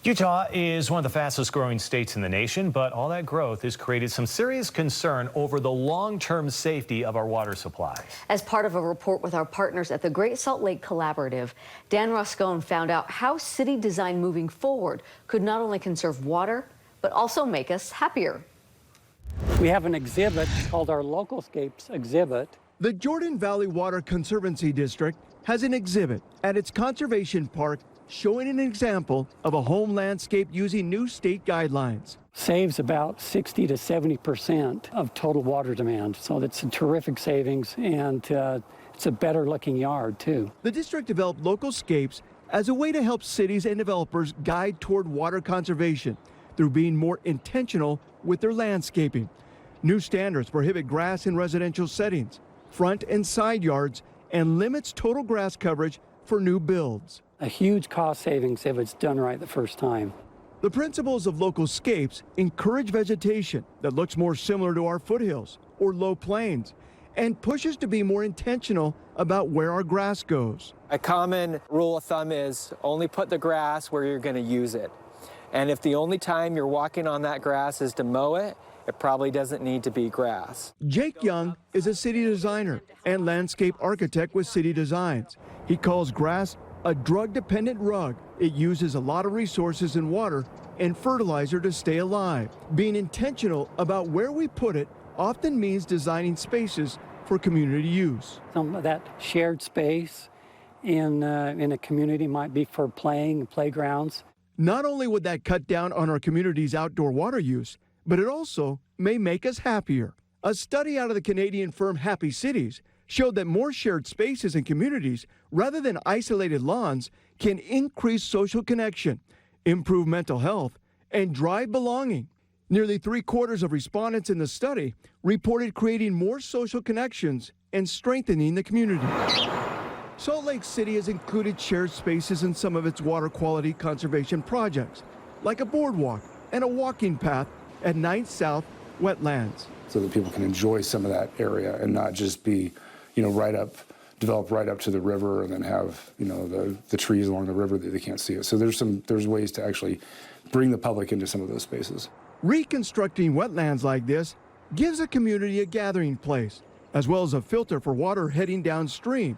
Utah is one of the fastest growing states in the nation, but all that growth has created some serious concern over the long-term safety of our water supply. As part of a report with our partners at the Great Salt Lake Collaborative, Dan Rascone found out how city design moving forward could not only conserve water, but also make us happier. We have an exhibit called our Localscapes exhibit. The Jordan Valley Water Conservancy District has an exhibit at its conservation park showing an example of a home landscape using new state guidelines. Saves about 60 to 70% of total water demand. So that's a terrific savings, and it's a better looking yard too. The district developed Localscapes as a way to help cities and developers guide toward water conservation through being more intentional with their landscaping. New standards prohibit grass in residential settings, front and side yards, and limits total grass coverage for new builds. A huge cost savings if it's done right the first time. The principles of Localscapes encourage vegetation that looks more similar to our foothills or low plains and pushes to be more intentional about where our grass goes. A common rule of thumb is only put the grass where you're going to use it. And if the only time you're walking on that grass is to mow it, it probably doesn't need to be grass. Jake Young is a city designer and landscape architect with City Designs. He calls grass a drug-dependent rug. It uses a lot of resources and water and fertilizer to stay alive. Being intentional about where we put it often means designing spaces for community use. Some of that shared space in a community might be for playing and playgrounds. Not only would that cut down on our community's outdoor water use, but it also may make us happier. A study out of the Canadian firm Happy Cities showed that more shared spaces and communities, rather than isolated lawns, can increase social connection, improve mental health, and drive belonging. Nearly 3/4 of respondents in the study reported creating more social connections and strengthening the community. Salt Lake City has included shared spaces in some of its water quality conservation projects, like a boardwalk and a walking path at 9th South Wetlands. So that people can enjoy some of that area and not just be, develop right up to the river and then have, the trees along the river that they can't see it. So there's ways to actually bring the public into some of those spaces. Reconstructing wetlands like this gives a community a gathering place, as well as a filter for water heading downstream.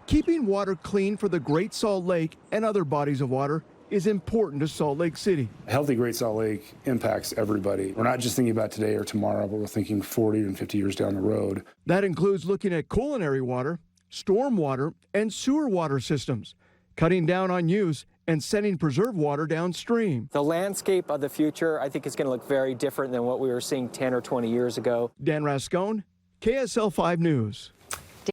Keeping water clean for the Great Salt Lake and other bodies of water is important to Salt Lake City. A healthy Great Salt Lake impacts everybody. We're not just thinking about today or tomorrow, but we're thinking 40 and 50 years down the road. That includes looking at culinary water, storm water, and sewer water systems, cutting down on use and sending preserved water downstream. The landscape of the future, I think, is going to look very different than what we were seeing 10 or 20 years ago. Dan Rascone, KSL 5 News.